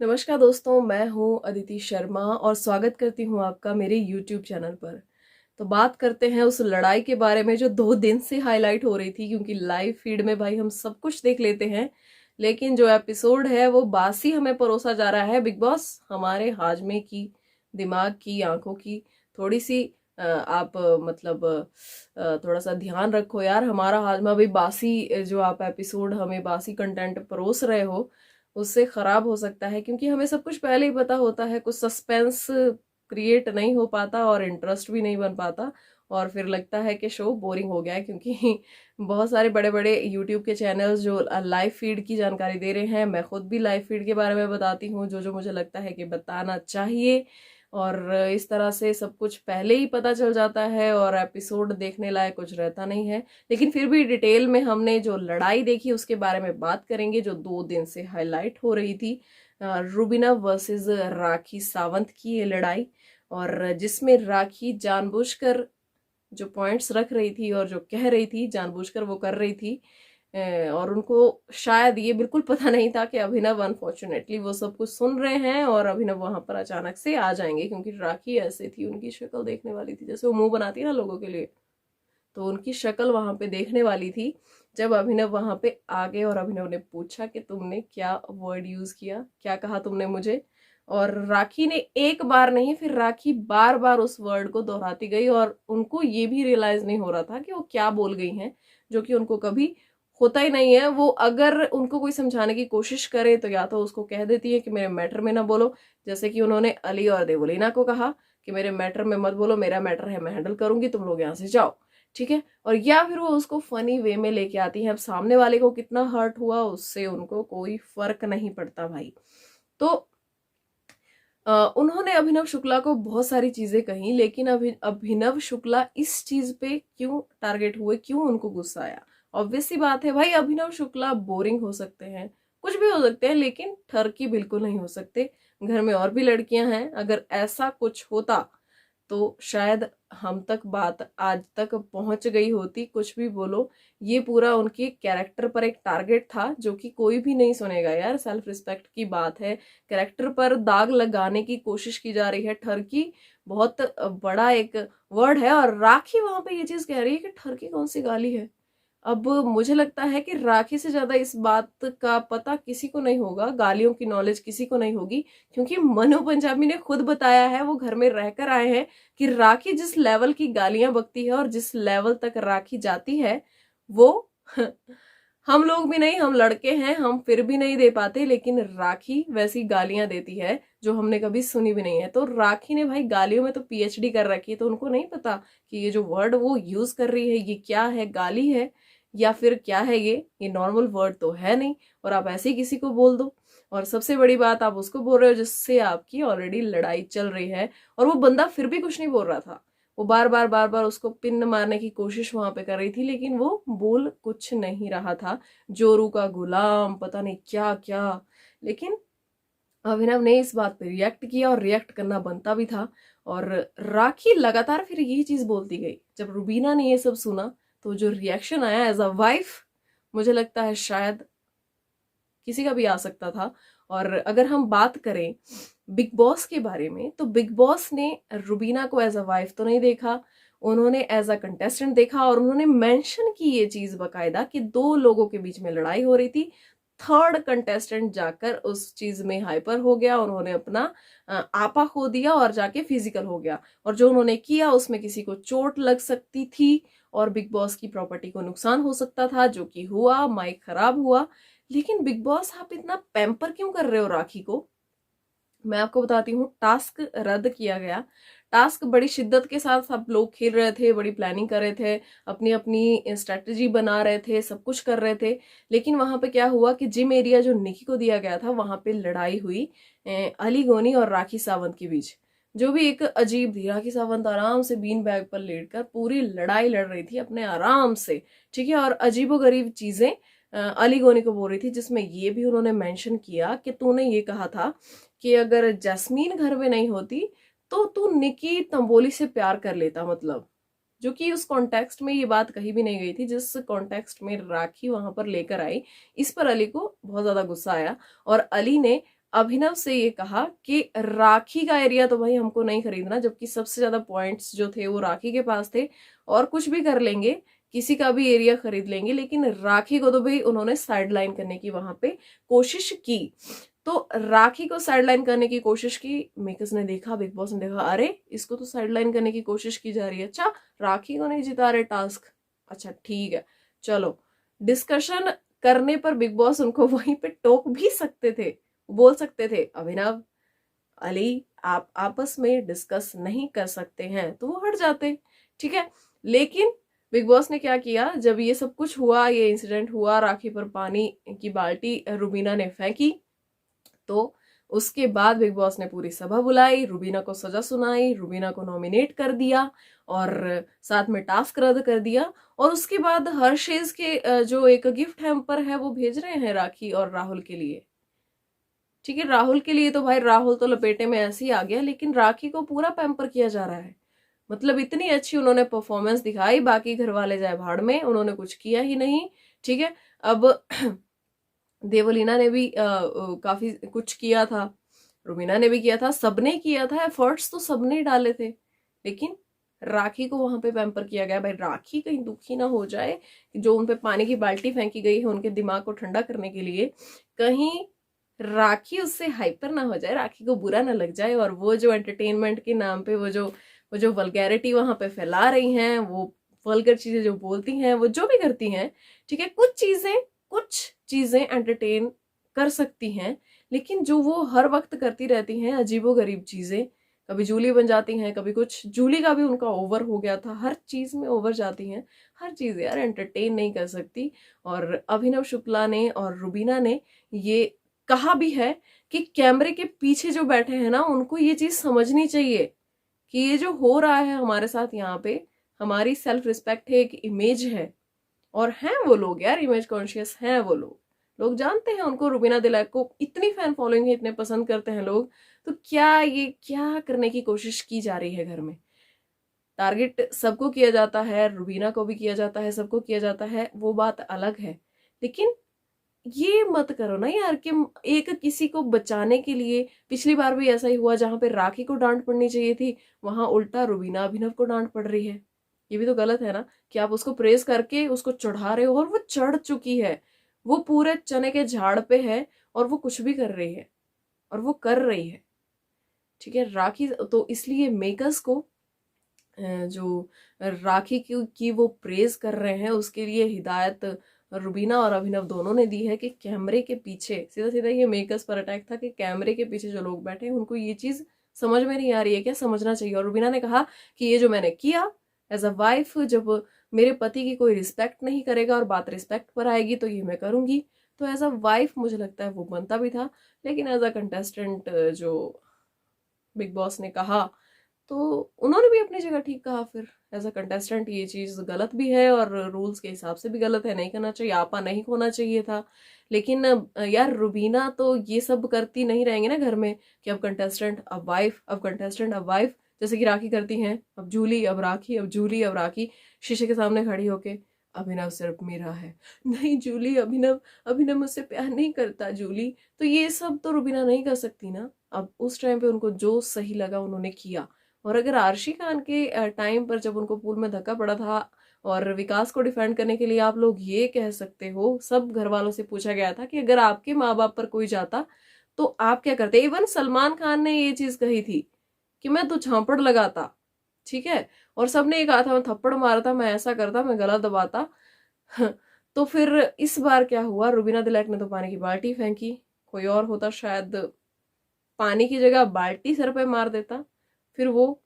नमस्कार दोस्तों, मैं हूं अदिति शर्मा और स्वागत करती हूं आपका मेरे YouTube चैनल पर। तो बात करते हैं उस लड़ाई के बारे में जो 2 दिन से हाईलाइट हो रही थी, क्योंकि लाइव फीड में भाई हम सब कुछ देख लेते हैं, लेकिन जो एपिसोड है वो बासी हमें परोसा जा रहा है। बिग बॉस हमारे हाजमे की, दिमाग की, आंखों की थोड़ी सी आप मतलब थोड़ा सा ध्यान रखो यार। हमारा हाजमा भी बासी जो आप एपिसोड हमें बासी कंटेंट परोस रहे हो उससे खराब हो सकता है, क्योंकि हमें सब कुछ पहले ही पता होता है। कुछ सस्पेंस क्रिएट नहीं हो पाता और इंटरेस्ट भी नहीं बन पाता, और फिर लगता है कि शो बोरिंग हो गया है। क्योंकि बहुत सारे बड़े बड़े यूट्यूब के चैनल्स जो लाइव फीड की जानकारी दे रहे हैं, मैं खुद भी लाइव फीड के बारे में बताती हूँ जो जो मुझे लगता है कि बताना चाहिए, और इस तरह से सब कुछ पहले ही पता चल जाता है और एपिसोड देखने लायक कुछ रहता नहीं है। लेकिन फिर भी डिटेल में हमने जो लड़ाई देखी उसके बारे में बात करेंगे, जो 2 दिन से हाईलाइट हो रही थी। रुबीना वर्सेस राखी सावंत की ये लड़ाई, और जिसमें राखी जानबूझकर जो पॉइंट्स रख रही थी और जो कह रही थी जानबूझकर वो कर रही थी। और उनको शायद ये बिल्कुल पता नहीं था कि अभिनव अनफॉर्चुनेटली वो सब कुछ सुन रहे हैं और अभिनव वहां पर अचानक से आ जाएंगे, क्योंकि राखी ऐसे थी, उनकी शक्ल देखने वाली थी, जैसे वो मुंह बनाती है ना लोगों के लिए, तो उनकी शक्ल वहां पे देखने वाली थी। जब अभिनव वहां पे आ गए और अभिनव ने पूछा कि तुमने क्या वर्ड यूज किया, क्या कहा तुमने मुझे, और राखी ने एक बार नहीं, फिर राखी बार बार उस वर्ड को दोहराती गई, और उनको ये भी रियलाइज नहीं हो रहा था कि वो क्या बोल गई हैं, जो कि उनको कभी होता ही नहीं है। वो अगर उनको कोई समझाने की कोशिश करे तो या तो उसको कह देती है कि मेरे मैटर में ना बोलो, जैसे कि उन्होंने अली और देवलीना को कहा कि मेरे मैटर में मत बोलो, मेरा मैटर है, मैं हैंडल करूंगी, तुम लोग यहाँ से जाओ, ठीक है। और या फिर वो उसको फनी वे में लेके आती है। अब सामने वाले को कितना हर्ट हुआ उससे उनको कोई फर्क नहीं पड़ता भाई। तो उन्होंने अभिनव शुक्ला को बहुत सारी चीजें कही, लेकिन अभिनव शुक्ला इस चीज पे क्यों टारगेट हुए, क्यों उनको गुस्सा आया? ऑब्वियस सी बात है भाई, अभिनव शुक्ला बोरिंग हो सकते हैं, कुछ भी हो सकते हैं, लेकिन ठरकी बिल्कुल नहीं हो सकते। घर में और भी लड़कियां हैं, अगर ऐसा कुछ होता तो शायद हम तक बात आज तक पहुंच गई होती। कुछ भी बोलो, ये पूरा उनके कैरेक्टर पर एक टारगेट था जो कि कोई भी नहीं सुनेगा यार। सेल्फ रिस्पेक्ट की बात है, कैरेक्टर पर दाग लगाने की कोशिश की जा रही है। ठरकी बहुत बड़ा एक वर्ड है, और राखी वहां पे ये चीज कह रही है कि ठरकी कौन सी गाली है। अब मुझे लगता है कि राखी से ज्यादा इस बात का पता किसी को नहीं होगा, गालियों की नॉलेज किसी को नहीं होगी, क्योंकि मनु पंजाबी ने खुद बताया है, वो घर में रहकर आए हैं, कि राखी जिस लेवल की गालियां बकती है और जिस लेवल तक राखी जाती है वो हम लोग भी नहीं, हम लड़के हैं, हम फिर भी नहीं दे पाते, लेकिन राखी वैसी गालियां देती है जो हमने कभी सुनी भी नहीं है। तो राखी ने भाई गालियों में तो पीएचडी कर रखी है, तो उनको नहीं पता कि ये जो वर्ड वो यूज कर रही है ये क्या है, गाली है या फिर क्या है। ये नॉर्मल वर्ड तो है नहीं, और आप ऐसे ही किसी को बोल दो। और सबसे बड़ी बात, आप उसको बोल रहे हो जिससे आपकी ऑलरेडी लड़ाई चल रही है, और वो बंदा फिर भी कुछ नहीं बोल रहा था। वो बार बार उसको पिन मारने की कोशिश वहां पे कर रही थी, लेकिन वो बोल कुछ नहीं रहा था। जोरू का गुलाम, पता नहीं क्या क्या। लेकिन अभिनव ने इस बात पे रिएक्ट किया, और रिएक्ट करना बनता भी था। और राखी लगातार फिर यही चीज बोलती गई। जब रुबीना ने ये सब सुना तो जो रिएक्शन आया एज अ वाइफ, मुझे लगता है शायद किसी का भी आ सकता था। और अगर हम बात करें बिग बॉस के बारे में, तो बिग बॉस ने रुबीना को एज अ वाइफ तो नहीं देखा, उन्होंने एज अ कंटेस्टेंट देखा, और उन्होंने मेंशन की ये चीज बकायदा कि 2 लोगों के बीच में लड़ाई हो रही थी। थर्ड कंटेस्टेंट जाकर उस चीज में हाइपर हो गया, उन्होंने अपना आपा खो दिया और जाके फिजिकल हो गया, और जो उन्होंने किया उसमें किसी को चोट लग सकती थी और बिग बॉस की प्रॉपर्टी को नुकसान हो सकता था, जो कि हुआ, माइक खराब हुआ। लेकिन बिग बॉस आप इतना पैम्पर क्यों कर रहे हो राखी को? मैं आपको बताती हूँ, टास्क रद्द किया गया। टास्क बड़ी शिद्दत के साथ सब लोग खेल रहे थे, बड़ी प्लानिंग कर रहे थे, अपनी अपनी स्ट्रेटजी बना रहे थे, सब कुछ कर रहे थे। लेकिन वहां पे क्या हुआ कि जिम एरिया जो निकी को दिया गया था, वहां पे लड़ाई हुई अली गोनी और राखी सावंत के बीच, जो भी एक अजीब थी। राखी सावंत आराम से बीन बैग पर लेटकर पूरी लड़ाई लड़ रही थी अपने आराम से, ठीक है। और अजीबोगरीब चीजें अली गोनी को बोल रही थी, जिसमें ये भी उन्होंने मेंशन किया कि तूने ये कहा था कि अगर जैस्मीन घर में नहीं होती तो तू निकी तंबोली से प्यार कर लेता, मतलब, जो कि उस कॉन्टेक्स्ट में ये बात कही भी नहीं गई थी, जिस कॉन्टेक्स्ट में राखी वहां पर लेकर आई। इस पर अली को बहुत ज्यादा गुस्सा आया, और अली ने अभिनव से ये कहा कि राखी का एरिया तो भाई हमको नहीं खरीदना, जबकि सबसे ज्यादा पॉइंट्स जो थे वो राखी के पास थे, और कुछ भी कर लेंगे, किसी का भी एरिया खरीद लेंगे, लेकिन राखी को तो भाई उन्होंने साइड लाइन करने की वहां पे कोशिश की। तो राखी को साइड लाइन करने की कोशिश की, मेकर्स ने देखा, बिग बॉस ने देखा, अरे इसको तो साइड लाइन करने की कोशिश की जा रही है, अच्छा राखी को नहीं जिता रहे टास्क, अच्छा ठीक है चलो। डिस्कशन करने पर बिग बॉस उनको वहीं पे टोक भी सकते थे, बोल सकते थे अभिनव, अली आप आपस में डिस्कस नहीं कर सकते हैं, तो वो हट जाते, ठीक है। लेकिन बिग बॉस ने क्या किया, जब ये सब कुछ हुआ, ये इंसिडेंट हुआ, राखी पर पानी की बाल्टी रुबीना ने फेंकी, तो उसके बाद बिग बॉस ने पूरी सभा बुलाई, रुबीना को सजा सुनाई, रुबीना को नॉमिनेट कर दिया और साथ में टास्क रद्द कर दिया। और उसके बाद हर्षेज के जो एक गिफ्ट हैम्पर है वो भेज रहे हैं राखी और राहुल के लिए, ठीक है। राहुल के लिए तो भाई राहुल तो लपेटे में ऐसे ही आ गया, लेकिन राखी को पूरा पैम्पर किया जा रहा है। मतलब इतनी अच्छी उन्होंने परफॉर्मेंस दिखाई, बाकी घर वाले जाए भाड़ में, उन्होंने कुछ किया ही नहीं, ठीक है। अब देवलीना ने भी काफी कुछ किया था, रुबीना ने भी किया था, सबने किया था, एफर्ट्स तो सबने डाले थे, लेकिन राखी को वहां पे पैम्पर किया गया। भाई राखी कहीं दुखी ना हो जाए, जो उनपे पानी की बाल्टी फेंकी गई है उनके दिमाग को ठंडा करने के लिए, कहीं राखी उससे हाइपर ना हो जाए, राखी को बुरा ना लग जाए, और वो जो एंटरटेनमेंट के नाम पे वो जो वल्गैरिटी वहां पे फैला रही हैं, वो वल्गर चीजें जो बोलती हैं, वो जो भी करती हैं, ठीक है, कुछ चीजें एंटरटेन कर सकती हैं, लेकिन जो वो हर वक्त करती रहती हैं अजीबोगरीब चीजें, कभी जूली बन जाती हैं, कभी कुछ, जूली का भी उनका ओवर हो गया था, हर चीज में ओवर जाती हैं, हर चीज यार एंटरटेन नहीं कर सकती। और अभिनव शुक्ला ने और रुबीना ने ये कहा भी है कि कैमरे के पीछे जो बैठे हैं ना, उनको ये चीज समझनी चाहिए कि ये जो हो रहा है हमारे साथ यहाँ पे, हमारी सेल्फ रिस्पेक्ट है, एक इमेज है, और हैं वो लोग यार, इमेज कॉन्शियस हैं वो लोग, लोग जानते हैं उनको, रुबीना दिलैक को इतनी फैन फॉलोइंग है, इतने पसंद करते हैं लोग, तो क्या करने की कोशिश की जा रही है घर में। टारगेट सबको किया जाता है, रुबीना को भी किया जाता है, सबको किया जाता है, वो बात अलग है, लेकिन ये मत करो ना यार कि एक किसी को बचाने के लिए, पिछली बार भी ऐसा ही हुआ, जहां पे राखी को डांट पड़नी चाहिए थी, वहां उल्टा रुबीना अभिनव को डांट पड़ रही है। ये भी तो गलत है ना कि आप उसको प्रेज करके उसको चढ़ा रहे हो, और वो चढ़ चुकी है, वो पूरे चने के झाड़ पे है, और वो कुछ भी कर रही है, और वो कर रही है, ठीक है। राखी तो इसलिए मेकर्स को जो राखी की वो प्रेज कर रहे हैं, उसके लिए हिदायत रुबीना और अभिनव दोनों ने दी है कि कैमरे के पीछे, सीधा सीधा ये मेकर्स पर अटैक था कि कैमरे के पीछे जो लोग बैठे हैं उनको ये चीज समझ में नहीं आ रही है, क्या समझना चाहिए। और रुबीना ने कहा कि ये जो मैंने किया एज अ वाइफ, जब मेरे पति की कोई रिस्पेक्ट नहीं करेगा और बात रिस्पेक्ट पर आएगी तो ये मैं करूंगी, तो एज अ वाइफ मुझे लगता है वो बनता भी था। लेकिन एज अ कंटेस्टेंट जो बिग बॉस ने कहा, तो उन्होंने भी अपनी जगह ठीक कहा, फिर एज अ कंटेस्टेंट ये चीज गलत भी है और रूल्स के हिसाब से भी गलत है, नहीं करना चाहिए, आपा नहीं होना चाहिए था। लेकिन यार रुबीना तो ये सब करती नहीं रहेंगे ना घर में कि अब कंटेस्टेंट अब वाइफ, अब कंटेस्टेंट अब वाइफ, जैसे कि राखी करती हैं, अब जूली अब राखी, अब जूली अब राखी, शीशे के सामने खड़ी होके, अभिनव सिर्फ मेरा है, नहीं जूली, अभिनव अभिनव मुझसे प्यार नहीं करता जूली, तो ये सब तो रुबीना नहीं कर सकती ना। अब उस टाइम पे उनको जो सही लगा उन्होंने किया। और अगर आर्शी खान के टाइम पर जब उनको पूल में धक्का पड़ा था और विकास को डिफेंड करने के लिए आप लोग ये कह सकते हो, सब घर वालों से पूछा गया था कि अगर आपके माँ बाप पर कोई जाता तो आप क्या करते, इवन सलमान खान ने ये चीज कही थी कि मैं तो झांपड़ लगाता, ठीक है, और सबने ये कहा था मैं थप्पड़ मारता, मैं ऐसा करता, मैं गला दबाता। तो फिर इस बार क्या हुआ, रुबीना दिलैक ने तो पानी की बाल्टी फेंकी, कोई और होता शायद पानी की जगह बाल्टी सर पे मार देता, फिर वो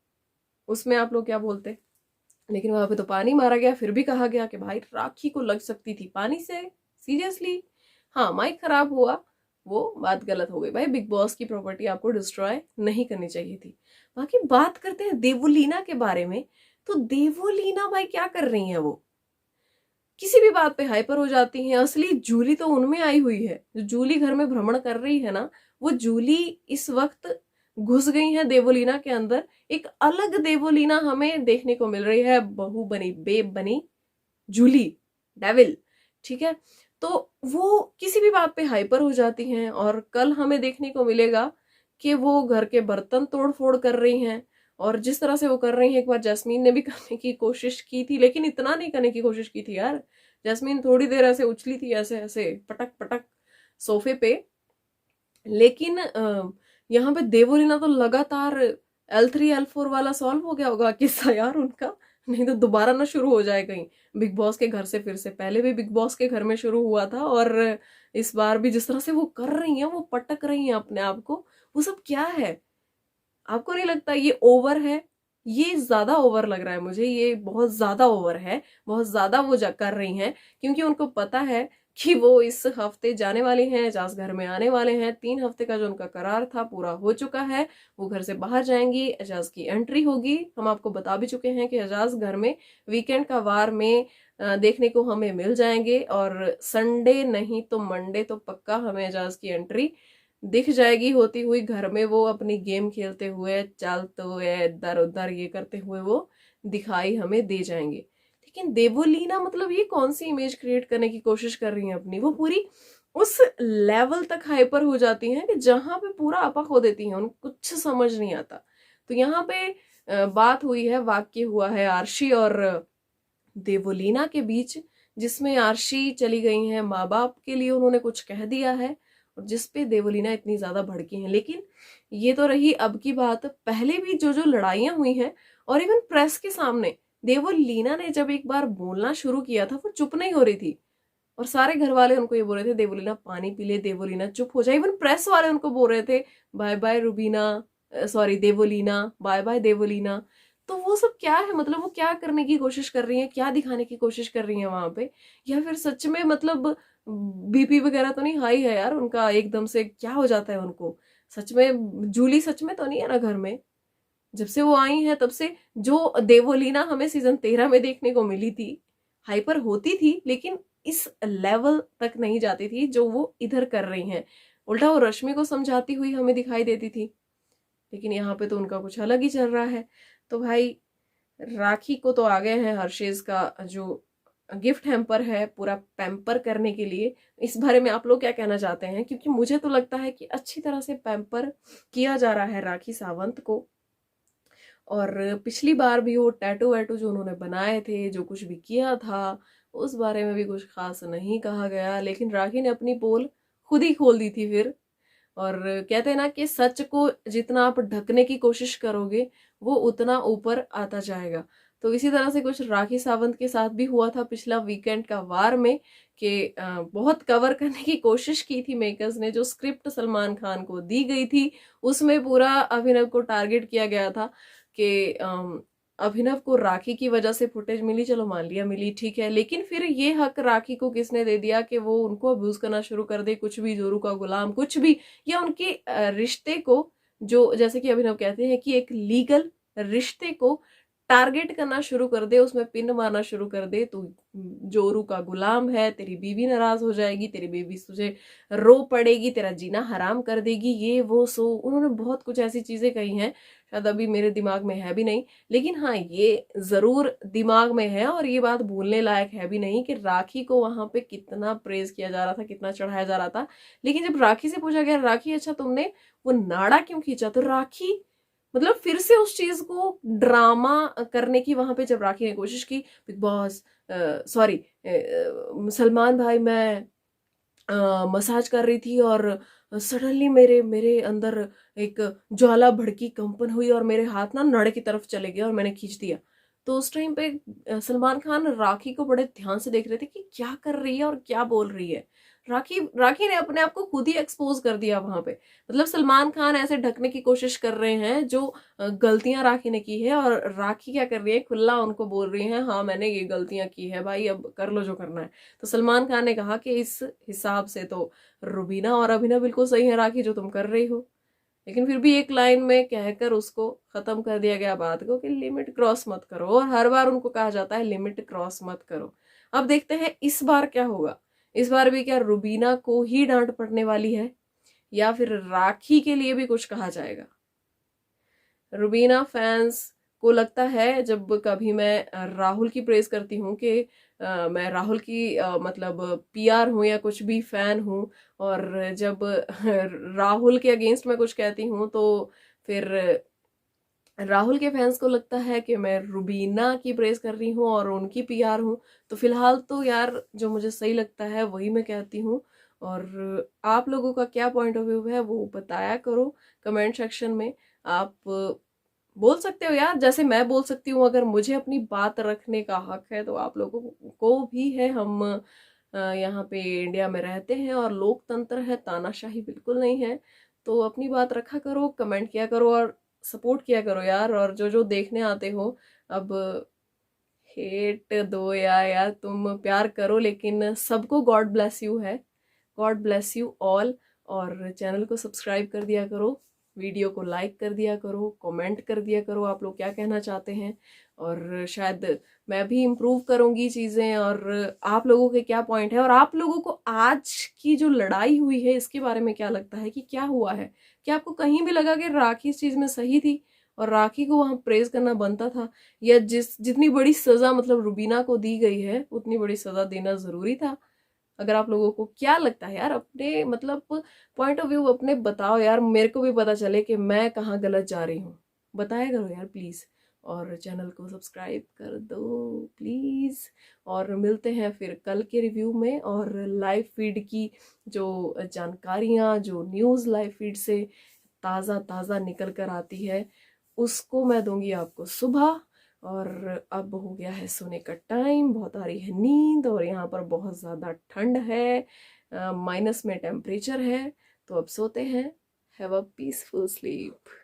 उसमें आप लोग क्या बोलते, लेकिन वहां पे तो पानी मारा गया, फिर भी कहा गया कि भाई राखी को लग सकती थी पानी से, सीरियसली। हाँ माइक खराब हुआ, वो बात गलत हो गई, भाई बिग बॉस की प्रॉपर्टी आपको डिस्ट्रॉय नहीं करनी चाहिए थी। बाकी बात करते हैं देवोलीना के बारे में, तो देवोलीना भाई क्या कर रही है, वो किसी भी बात पे हाइपर हो जाती हैं। असली जूली तो उनमें आई हुई है, जो जूली घर में भ्रमण कर रही है ना, वो जूली इस वक्त घुस गई है देवोलीना के अंदर। एक अलग देवोलीना हमें देखने को मिल रही है, बहू बनी, बेब बनी जूली, डेविल, ठीक है। तो वो किसी भी बात पे हाइपर हो जाती हैं और कल हमें देखने को मिलेगा कि वो घर के बर्तन तोड़ फोड़ कर रही हैं। और जिस तरह से वो कर रही हैं, एक बार जैस्मीन ने भी करने की कोशिश की थी, लेकिन इतना नहीं करने की कोशिश की थी यार। जैस्मीन थोड़ी देर ऐसे उछली थी, ऐसे ऐसे पटक पटक सोफे पे, लेकिन यहाँ पे देवोलीना तो लगातार L3 L4 वाला सॉल्व हो गया होगा किस्सा यार उनका, नहीं तो दोबारा ना शुरू हो जाए कहीं बिग बॉस के घर से फिर से। पहले भी बिग बॉस के घर में शुरू हुआ था, और इस बार भी जिस तरह से वो कर रही हैं, वो पटक रही हैं अपने आप को, वो सब क्या है? आपको नहीं लगता ये ओवर है? ये ज्यादा ओवर लग रहा है मुझे, ये बहुत ज्यादा ओवर है। बहुत ज्यादा वो कर रही हैं, क्योंकि उनको पता है कि वो इस हफ्ते जाने वाली हैं, एजाज घर में आने वाले हैं। 3 हफ्ते का जो उनका करार था पूरा हो चुका है। वो घर से बाहर जाएंगी, एजाज की एंट्री होगी। हम आपको बता भी चुके हैं कि एजाज घर में वीकेंड का वार में देखने को हमें मिल जाएंगे, और संडे नहीं तो मंडे तो पक्का हमें एजाज की एंट्री दिख जाएगी होती हुई। घर में वो अपनी गेम खेलते हुए, चलते हुए, इधर उधर ये करते हुए वो दिखाई हमें दे जाएंगे। लेकिन देवोलीना मतलब ये कौन सी इमेज क्रिएट करने की कोशिश कर रही है अपनी? वो पूरी उस लेवल तक हाइपर हो जाती हैं कि जहां पे पूरा आपा खो देती हैं, उनको कुछ समझ नहीं आता। तो यहाँ पे बात हुई है, वाक्य हुआ है आरशी और देवोलीना के बीच, जिसमें आरशी चली गई हैं माँ बाप के लिए, उन्होंने कुछ कह दिया है, और जिसपे देवोलीना इतनी ज्यादा भड़की हैं। लेकिन ये तो रही अब की बात, पहले भी जो जो लड़ाइयां हुई हैं, और इवन प्रेस के सामने देवोलीना ने जब एक बार बोलना शुरू किया था, वो चुप नहीं हो रही थी, और सारे घर वाले उनको ये बोल रहे थे देवोलीना पानी पी ले, देवोलीना चुप हो जाए। इवन प्रेस वाले उनको बोल रहे थे bye bye Rubina, sorry Devoleena, bye bye Devoleena. तो वो सब क्या है? मतलब वो क्या करने की कोशिश कर रही है, क्या दिखाने की कोशिश कर रही है वहां पे? या फिर सच में मतलब बीपी वगैरह तो नहीं हाई है यार उनका, एकदम से क्या हो जाता है उनको? सच में जूली सच में तो नहीं है ना घर में? जब से वो आई है तब से जो देवोलीना हमें सीजन 13 में देखने को मिली थी, हाइपर होती थी, लेकिन इस लेवल तक नहीं जाती थी जो वो इधर कर रही हैं। उल्टा वो रश्मि को समझाती हुई हमें दिखाई देती थी, लेकिन यहाँ पे तो उनका कुछ अलग ही चल रहा है। तो भाई राखी को तो आ गए हैं हर्षेज का जो गिफ्ट हैम्पर है पूरा पैम्पर करने के लिए। इस बारे में आप लोग क्या कहना चाहते हैं? क्योंकि मुझे तो लगता है कि अच्छी तरह से पैम्पर किया जा रहा है राखी सावंत को। और पिछली बार भी वो टैटू वैटू जो उन्होंने बनाए थे, जो कुछ भी किया था, उस बारे में भी कुछ खास नहीं कहा गया, लेकिन राखी ने अपनी पोल खुद ही खोल दी थी फिर। और कहते हैं ना कि सच को जितना आप ढकने की कोशिश करोगे, वो उतना ऊपर आता जाएगा। तो इसी तरह से कुछ राखी सावंत के साथ भी हुआ था पिछला वीकेंड का वार में, कि बहुत कवर करने की कोशिश की थी मेकर्स ने। जो स्क्रिप्ट सलमान खान को दी गई थी, उसमें पूरा अभिनव को टारगेट किया गया था कि अभिनव को राखी की वजह से फुटेज मिली, चलो मान लिया मिली, ठीक है, लेकिन फिर ये हक राखी को किसने दे दिया कि वो उनको अब्यूज करना शुरू कर दे, कुछ भी, जोरू का गुलाम, कुछ भी, या उनके रिश्ते को, जो जैसे कि अभिनव कहते हैं कि एक लीगल रिश्ते को टारगेट करना शुरू कर दे, उसमें पिन मारना शुरू कर दे। तू जोरू का गुलाम है, तेरी बीवी नाराज हो जाएगी, तेरी बीवी तुझे रो पड़ेगी, तेरा जीना हराम कर देगी, ये वो सो। उन्होंने बहुत कुछ ऐसी चीजें कही हैं, शायद अभी मेरे दिमाग में है भी नहीं, लेकिन हाँ ये जरूर दिमाग में है, और ये बात भूलने लायक है भी नहीं कि राखी को वहां पे कितना प्रेज किया जा रहा था, कितना चढ़ाया जा रहा था। लेकिन जब राखी से पूछा गया, राखी अच्छा तुमने वो नाड़ा क्यों खींचा, तो राखी मतलब फिर से उस चीज को ड्रामा करने की वहां पे जब राखी ने कोशिश की, बिग बॉस, सॉरी सलमान भाई, मैं मसाज कर रही थी और सडनली मेरे मेरे अंदर एक ज्वाला भड़की, कंपन हुई, और मेरे हाथ ना नड़ की तरफ चले गए और मैंने खींच दिया। तो उस टाइम पे सलमान खान राखी को बड़े ध्यान से देख रहे थे कि क्या कर रही है और क्या बोल रही है। राखी राखी ने अपने आप को खुद ही एक्सपोज कर दिया वहां पे। मतलब सलमान खान ऐसे ढकने की कोशिश कर रहे हैं जो गलतियां राखी ने की है, और राखी क्या कर रही है, खुला उनको बोल रही है हाँ मैंने ये गलतियां की है भाई, अब कर लो जो करना है। तो सलमान खान ने कहा कि इस हिसाब से तो रुबीना और अभिनव बिल्कुल सही है राखी, जो तुम कर रही हो। लेकिन फिर भी एक लाइन में कहकर उसको खत्म कर दिया गया बात को कि लिमिट क्रॉस मत करो, और हर बार उनको कहा जाता है लिमिट क्रॉस मत करो। अब देखते हैं इस बार क्या होगा। इस बार भी क्या रुबीना को ही डांट पड़ने वाली है, या फिर राखी के लिए भी कुछ कहा जाएगा? रुबीना फैंस को लगता है जब कभी मैं राहुल की प्रेज करती हूँ कि मैं राहुल की मतलब पीआर हूँ या कुछ भी फैन हूँ, और जब राहुल के अगेंस्ट मैं कुछ कहती हूँ तो फिर राहुल के फैंस को लगता है कि मैं रुबीना की प्रेज कर रही हूँ और उनकी पीआर हूँ। तो फिलहाल तो यार जो मुझे सही लगता है वही मैं कहती हूँ। और आप लोगों का क्या पॉइंट ऑफ व्यू है वो बताया करो कमेंट सेक्शन में। आप बोल सकते हो यार, जैसे मैं बोल सकती हूँ, अगर मुझे अपनी बात रखने का हक है तो आप लोगों को भी है। हम यहाँ पे इंडिया में रहते हैं और लोकतंत्र है, तानाशाही बिल्कुल नहीं है। तो अपनी बात रखा करो, कमेंट किया करो और सपोर्ट किया करो यार। और जो जो देखने आते हो, अब हेट दो या यार तुम प्यार करो, लेकिन सबको गॉड ब्लेस यू है। God bless you all. और चैनल को सब्सक्राइब कर दिया करो, वीडियो को लाइक कर दिया करो, कमेंट कर दिया करो आप लोग क्या कहना चाहते हैं। और शायद मैं भी इम्प्रूव करूंगी चीज़ें। और आप लोगों के क्या पॉइंट है, और आप लोगों को आज की जो लड़ाई हुई है इसके बारे में क्या लगता है कि क्या हुआ है? क्या आपको कहीं भी लगा कि राखी इस चीज़ में सही थी और राखी को वहां प्रेज करना बनता था? या जितनी बड़ी सजा मतलब रुबीना को दी गई है उतनी बड़ी सजा देना जरूरी था? अगर आप लोगों को क्या लगता है यार, अपने मतलब पॉइंट ऑफ व्यू अपने बताओ यार, मेरे को भी पता चले कि मैं कहाँ गलत जा रही हूँ। बताया करो यार प्लीज। और चैनल को सब्सक्राइब कर दो प्लीज। और मिलते हैं फिर कल के रिव्यू में। और लाइव फीड की जो जानकारियां, जो न्यूज़ लाइव फीड से ताज़ा ताज़ा निकल कर आती है उसको मैं दूंगी आपको सुबह। और अब हो गया है सोने का टाइम, बहुत आ रही है नींद और यहाँ पर बहुत ज़्यादा ठंड है, माइनस में टेम्परेचर है। तो अब सोते हैं। Have a peaceful sleep.